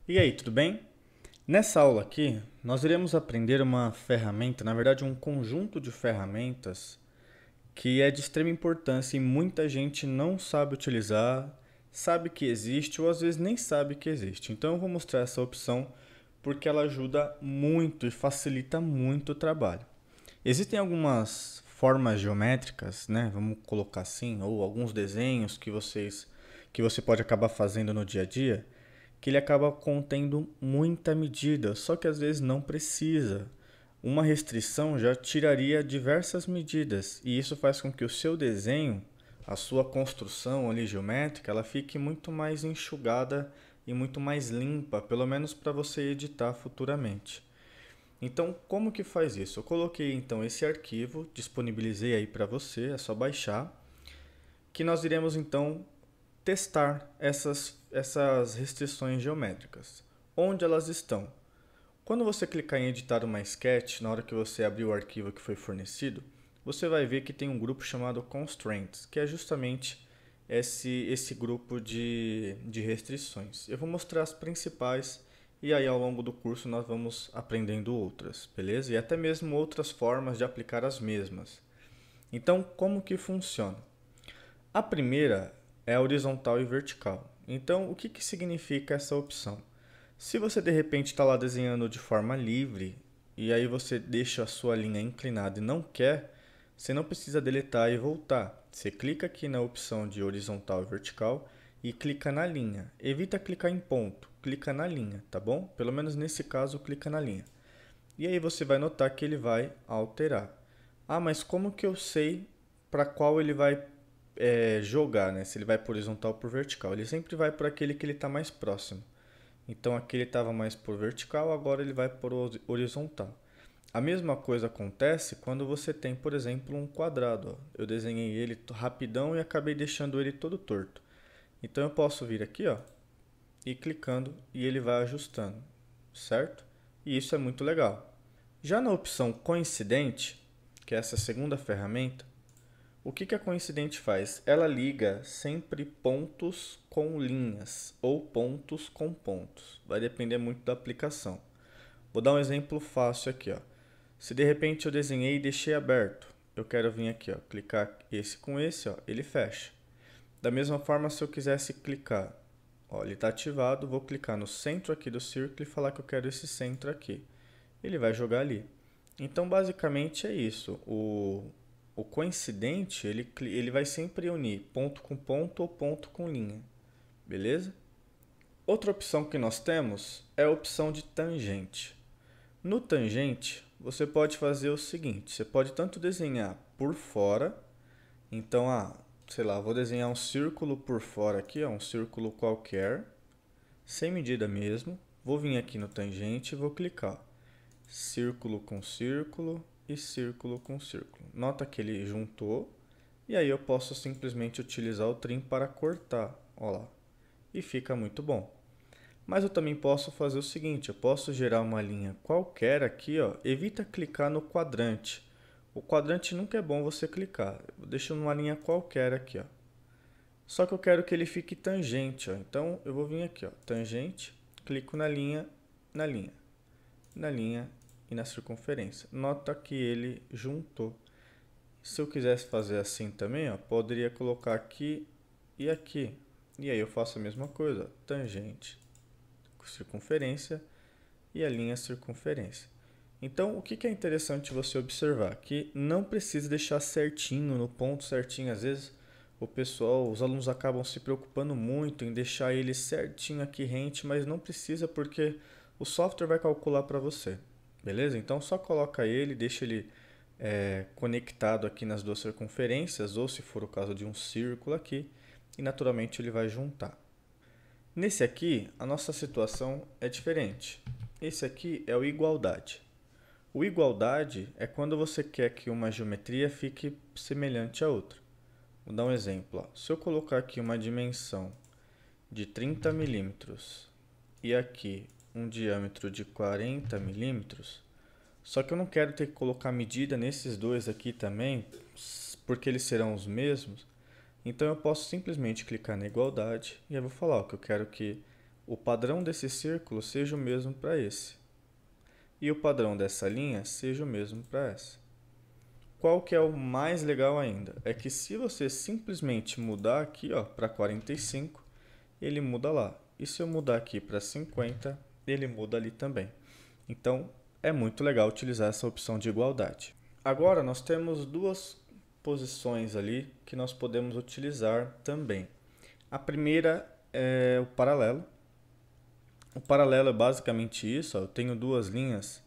E aí, tudo bem? Nessa aula aqui, nós iremos aprender uma ferramenta, na verdade, um conjunto de ferramentas que é de extrema importância e muita gente não sabe utilizar, sabe que existe ou às vezes nem sabe que existe. Então, eu vou mostrar essa opção porque ela ajuda muito e facilita muito o trabalho. Existem algumas formas geométricas, né? Vamos colocar assim, ou alguns desenhos que você pode acabar fazendo no dia a dia, que ele acaba contendo muita medida, só que às vezes não precisa. Uma restrição já tiraria diversas medidas, e isso faz com que o seu desenho, a sua construção ali geométrica, ela fique muito mais enxugada e muito mais limpa, pelo menos para você editar futuramente. Então, como que faz isso? Eu coloquei então esse arquivo, disponibilizei aí para você, é só baixar, que nós iremos então testar essas restrições geométricas. Onde elas estão? Quando você clicar em editar uma sketch, na hora que você abrir o arquivo que foi fornecido, você vai ver que tem um grupo chamado Constraints, que é justamente esse grupo de restrições. Eu vou mostrar as principais e aí ao longo do curso nós vamos aprendendo outras, beleza? E até mesmo outras formas de aplicar as mesmas. Então, como que funciona? A primeira é horizontal e vertical. Então, o que, que significa essa opção? Se você de repente está lá desenhando de forma livre e aí você deixa a sua linha inclinada e não quer, você não precisa deletar e voltar. Você clica aqui na opção de horizontal e vertical e clica na linha. Evita clicar em ponto, clica na linha, tá bom? Pelo menos nesse caso, clica na linha. E aí você vai notar que ele vai alterar. Ah, mas como que eu sei para qual ele vai jogar, né? Se ele vai por horizontal ou por vertical? Ele sempre vai por aquele que ele está mais próximo. Então aqui ele estava mais por vertical, agora ele vai por horizontal. A mesma coisa acontece quando você tem, por exemplo, um quadrado. Ó. Eu desenhei ele rapidão e acabei deixando ele todo torto. Então eu posso vir aqui, ó, e clicando e ele vai ajustando, certo? E isso é muito legal. Já na opção coincidente, que é essa segunda ferramenta, o que a coincidente faz? Ela liga sempre pontos com linhas ou pontos com pontos. Vai depender muito da aplicação. Vou dar um exemplo fácil aqui, ó. Se de repente eu desenhei e deixei aberto, eu quero vir aqui, ó, clicar esse com esse, ó, ele fecha. Da mesma forma, se eu quisesse clicar, ó, ele está ativado, vou clicar no centro aqui do círculo e falar que eu quero esse centro aqui. Ele vai jogar ali. Então, basicamente é isso. O coincidente, ele vai sempre unir ponto com ponto ou ponto com linha. Beleza? Outra opção que nós temos é a opção de tangente. No tangente, você pode fazer o seguinte. Você pode tanto desenhar por fora. Então, sei lá, vou desenhar um círculo por fora aqui, ó, um círculo qualquer, sem medida mesmo. Vou vir aqui no tangente e vou clicar. Círculo com círculo e círculo com círculo. Nota que ele juntou e aí eu posso simplesmente utilizar o trim para cortar, ó lá, e fica muito bom. Mas eu também posso fazer o seguinte, eu posso gerar uma linha qualquer aqui, ó, evita clicar no quadrante. O quadrante nunca é bom você clicar, eu deixo numa linha qualquer aqui, ó. Só que eu quero que ele fique tangente, ó. Então eu vou vir aqui, ó, tangente, clico na linha, na linha e na circunferência. Nota que ele juntou. Se eu quisesse fazer assim também, ó, poderia colocar aqui e aqui. E aí eu faço a mesma coisa, tangente, circunferência e a linha circunferência. Então, o que é interessante você observar? Que não precisa deixar certinho, no ponto certinho. Às vezes, os alunos acabam se preocupando muito em deixar ele certinho aqui rente, mas não precisa porque o software vai calcular para você. Beleza? Então, só coloca ele, deixa ele conectado aqui nas duas circunferências, ou se for o caso de um círculo aqui, e naturalmente ele vai juntar. Nesse aqui, a nossa situação é diferente. Esse aqui é o igualdade. O igualdade é quando você quer que uma geometria fique semelhante à outra. Vou dar um exemplo. Ó. Se eu colocar aqui uma dimensão de 30 milímetros e aqui um diâmetro de 40 milímetros, só que eu não quero ter que colocar medida nesses dois aqui também, porque eles serão os mesmos. Então eu posso simplesmente clicar na igualdade e eu vou falar ó, que eu quero que o padrão desse círculo seja o mesmo para esse. E o padrão dessa linha seja o mesmo para essa. Qual que é o mais legal ainda? É que se você simplesmente mudar aqui para 45, ele muda lá. E se eu mudar aqui para 50, ele muda ali também. Então, é muito legal utilizar essa opção de igualdade. Agora, nós temos duas posições ali que nós podemos utilizar também. A primeira é o paralelo. O paralelo é basicamente isso. Eu tenho duas linhas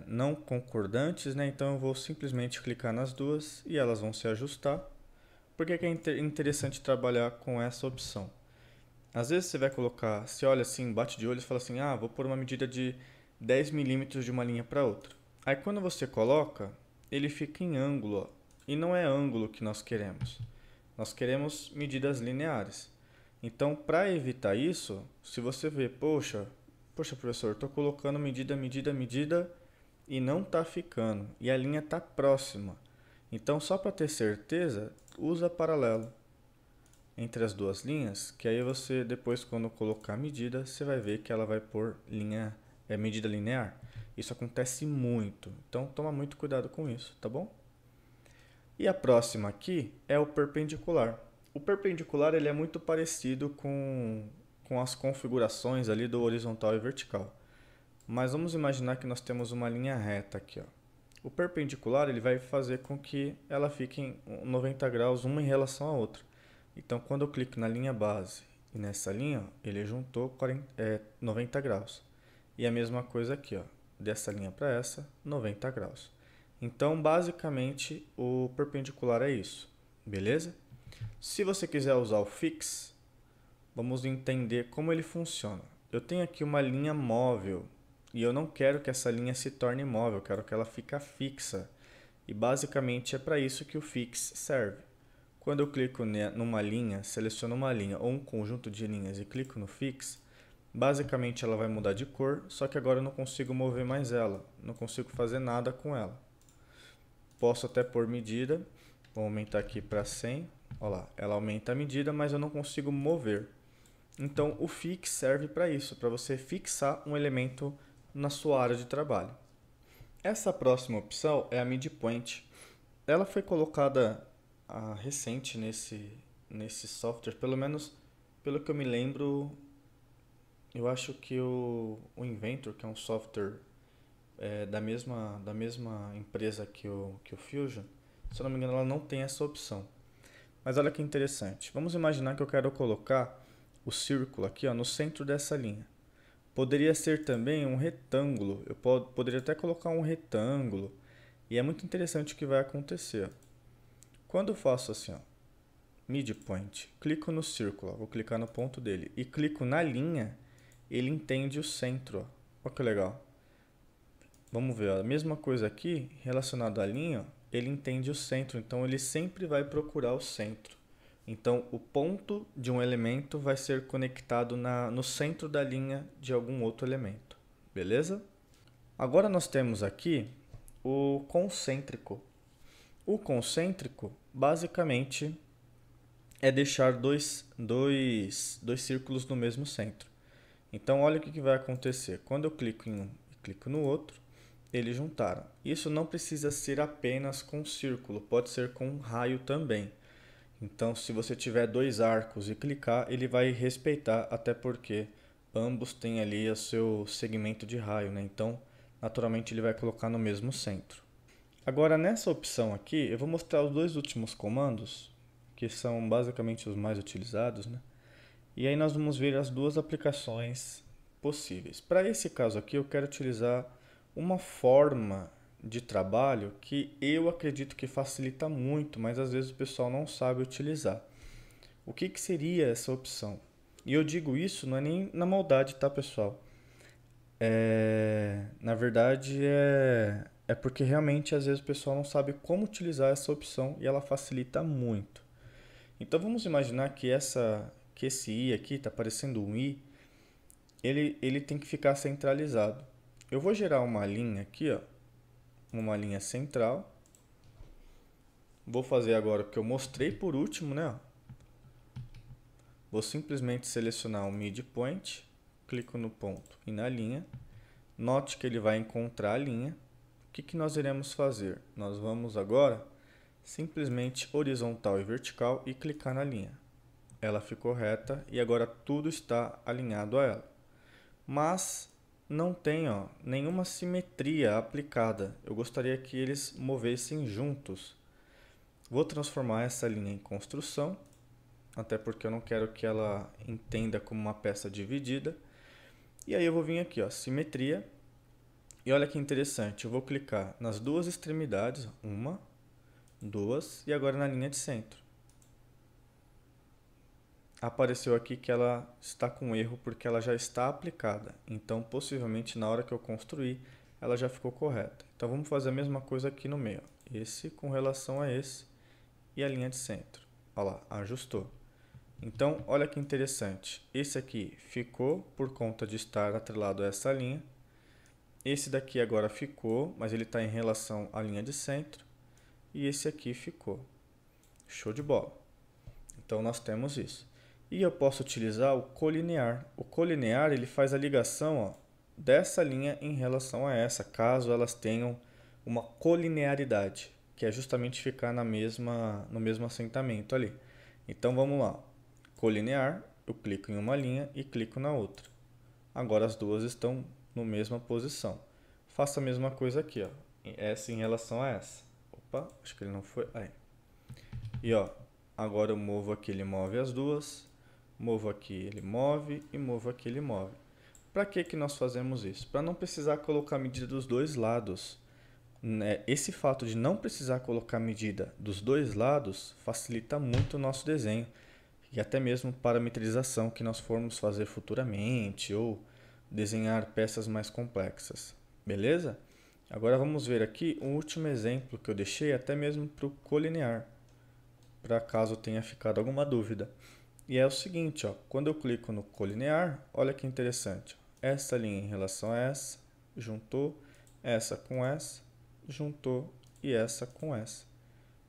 não concordantes, né? Então eu vou simplesmente clicar nas duas e elas vão se ajustar. Por que é interessante trabalhar com essa opção? Às vezes você vai colocar, você olha assim, bate de olho e fala assim, vou pôr uma medida de 10 milímetros de uma linha para outra. Aí quando você coloca, ele fica em ângulo, ó, e não é ângulo que nós queremos. Nós queremos medidas lineares. Então, para evitar isso, se você vê, poxa professor, estou colocando medida e não está ficando, e a linha está próxima. Então, só para ter certeza, usa paralelo entre as duas linhas, que aí você depois quando colocar a medida, você vai ver que ela vai pôr medida linear. Isso acontece muito, então toma muito cuidado com isso, tá bom? E a próxima aqui é o perpendicular. O perpendicular ele é muito parecido com as configurações ali do horizontal e vertical. Mas vamos imaginar que nós temos uma linha reta aqui, ó. O perpendicular ele vai fazer com que ela fique em 90 graus uma em relação à outra. Então, quando eu clico na linha base e nessa linha, ele juntou 90 graus. E a mesma coisa aqui, ó, dessa linha para essa, 90 graus. Então, basicamente, o perpendicular é isso, beleza? Se você quiser usar o fix, vamos entender como ele funciona. Eu tenho aqui uma linha móvel e eu não quero que essa linha se torne móvel, eu quero que ela fique fixa. E basicamente é para isso que o fix serve. Quando eu clico numa linha, seleciono uma linha ou um conjunto de linhas e clico no fix, basicamente ela vai mudar de cor, só que agora eu não consigo mover mais ela, não consigo fazer nada com ela. Posso até pôr medida, vou aumentar aqui para 100, olha lá, ela aumenta a medida, mas eu não consigo mover. Então o fix serve para isso, para você fixar um elemento na sua área de trabalho. Essa próxima opção é a midpoint. Ela foi colocada recente nesse software, pelo menos pelo que eu me lembro, eu acho que o Inventor, que é um software da mesma empresa que o Fusion, se eu não me engano, ela não tem essa opção. Mas olha que interessante. Vamos imaginar que eu quero colocar o círculo aqui no centro dessa linha. Poderia ser também um retângulo. Eu poderia até colocar um retângulo. E é muito interessante o que vai acontecer. Quando eu faço assim, midpoint, clico no círculo, vou clicar no ponto dele e clico na linha, ele entende o centro. Olha que legal. Vamos ver, a mesma coisa aqui, relacionado à linha, ele entende o centro, então ele sempre vai procurar o centro. Então, o ponto de um elemento vai ser conectado no centro da linha de algum outro elemento, beleza? Agora nós temos aqui o concêntrico. O concêntrico, basicamente, é deixar dois círculos no mesmo centro. Então, olha o que vai acontecer. Quando eu clico em um e clico no outro, eles juntaram. Isso não precisa ser apenas com círculo, pode ser com um raio também. Então, se você tiver dois arcos e clicar, ele vai respeitar, até porque ambos têm ali o seu segmento de raio, né? Então, naturalmente, ele vai colocar no mesmo centro. Agora, nessa opção aqui, eu vou mostrar os dois últimos comandos, que são basicamente os mais utilizados, né? E aí nós vamos ver as duas aplicações possíveis. Para esse caso aqui, eu quero utilizar uma forma de trabalho que eu acredito que facilita muito, mas às vezes o pessoal não sabe utilizar. O que seria essa opção? E eu digo isso não é nem na maldade, tá, pessoal? Na verdade, é porque realmente às vezes o pessoal não sabe como utilizar essa opção e ela facilita muito. Então vamos imaginar que esse i aqui está parecendo um i, ele tem que ficar centralizado. Eu vou gerar uma linha aqui, ó, uma linha central. Vou fazer agora o que eu mostrei por último, né? Vou simplesmente selecionar o midpoint, clico no ponto e na linha. Note que ele vai encontrar a linha. O que nós iremos fazer? Nós vamos agora simplesmente horizontal e vertical e clicar na linha. Ela ficou reta e agora tudo está alinhado a ela. Mas não tem nenhuma simetria aplicada. Eu gostaria que eles movessem juntos. Vou transformar essa linha em construção, até porque eu não quero que ela entenda como uma peça dividida. E aí eu vou vir aqui, simetria. E olha que interessante, eu vou clicar nas duas extremidades, uma, duas, e agora na linha de centro. Apareceu aqui que ela está com erro porque ela já está aplicada. Então, possivelmente, na hora que eu construir, ela já ficou correta. Então, vamos fazer a mesma coisa aqui no meio. Esse com relação a esse e a linha de centro. Olha lá, ajustou. Então, olha que interessante. Esse aqui ficou por conta de estar atrelado a essa linha. Esse daqui agora ficou, mas ele está em relação à linha de centro. E esse aqui ficou. Show de bola. Então, nós temos isso. E eu posso utilizar o colinear. O colinear ele faz a ligação dessa linha em relação a essa, caso elas tenham uma colinearidade, que é justamente ficar no mesmo assentamento ali. Então vamos lá. Colinear, eu clico em uma linha e clico na outra. Agora as duas estão na mesma posição. Faço a mesma coisa aqui, essa em relação a essa. Opa, acho que ele não foi. Aí. E agora eu movo aqui, ele move as duas. Movo aqui, ele move, e movo aqui, ele move. Para que nós fazemos isso? Para não precisar colocar a medida dos dois lados. Esse fato de não precisar colocar a medida dos dois lados facilita muito o nosso desenho. E até mesmo parametrização que nós formos fazer futuramente ou desenhar peças mais complexas. Beleza? Agora vamos ver aqui um último exemplo que eu deixei até mesmo para o colinear, para caso tenha ficado alguma dúvida. E é o seguinte, quando eu clico no colinear, olha que interessante. Essa linha em relação a essa, juntou, essa com essa, juntou, e essa com essa,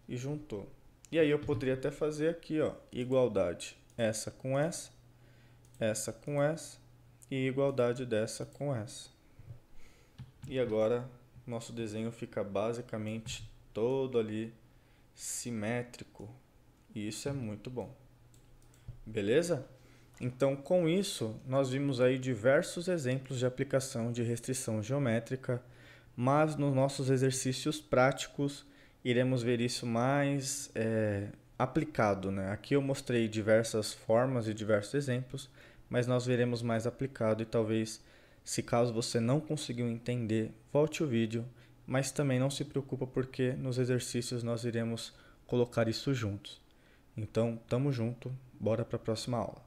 e juntou. E aí eu poderia até fazer aqui, igualdade. Essa com essa com essa, e igualdade dessa com essa. E agora nosso desenho fica basicamente todo ali simétrico, e isso é muito bom. Beleza? Então, com isso, nós vimos aí diversos exemplos de aplicação de restrição geométrica, mas nos nossos exercícios práticos iremos ver isso mais aplicado, né? Aqui eu mostrei diversas formas e diversos exemplos, mas nós veremos mais aplicado e talvez, se caso você não conseguiu entender, volte o vídeo, mas também não se preocupa porque nos exercícios nós iremos colocar isso juntos. Então, tamo junto, bora para a próxima aula.